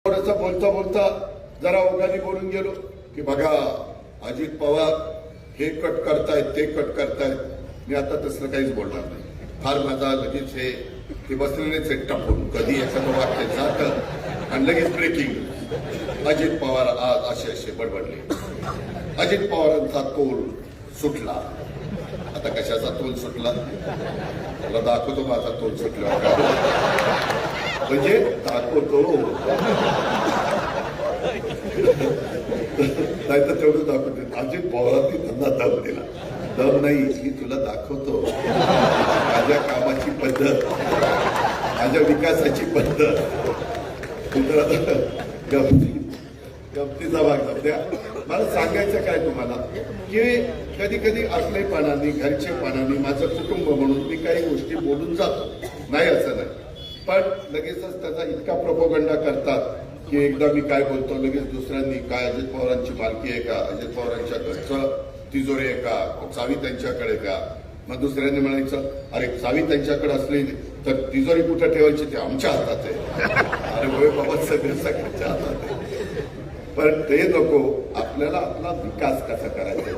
थोडंसं बोलता बोलता जरा ओघाने बोलून गेलो की बघा अजित पवार हे कट करतायत ते कट करतायत। मी आता तसलं काहीच बोलणार नाही। फार माझा लगेच हे ते बसलेलेच आहे टाकून कधी एखादं वाक्य जातं आणि लगेच ब्रेकिंग। अजित पवार आज असे असे बडबडले, अजित पवारांचा तोल सुटला। आता कशाचा तोल सुटला मला दाखवतो, माझा तोल सुटला म्हणजे दाखवतो नाही तर तेवढं दाखवते। अजित पवारांनी त्यांना दम दिला, दम नाही मी तुला दाखवतो माझ्या कामाची पद्धत, माझ्या विकासाची पद्धत। गमतीचा भाग द्या। मला सांगायचं काय तुम्हाला की कधी कधी असलेपणाने घरचेपणाने माझं कुटुंब म्हणून मी काही गोष्टी बोलून जातो, नाही असं नाही, पण लगेचच त्याचा इतका प्रोपोगंडा करतात की एकदा मी काय बोलतो लगेच दुसऱ्यांनी काय अजित पवारांची मालकी आहे का, अजित पवारांच्या घरचं तिजोरी आहे का, चावी त्यांच्याकडे का। मग दुसऱ्यांनी म्हणायचं अरे चावी त्यांच्याकडे असली तर तिजोरी कुठं ठेवायची ते आमच्या हातात आहे। अरे होय बाबा सगळं सगळ्यांच्या हातात आहे, पण ते नको। आपल्याला आपला विकास कसा करायचा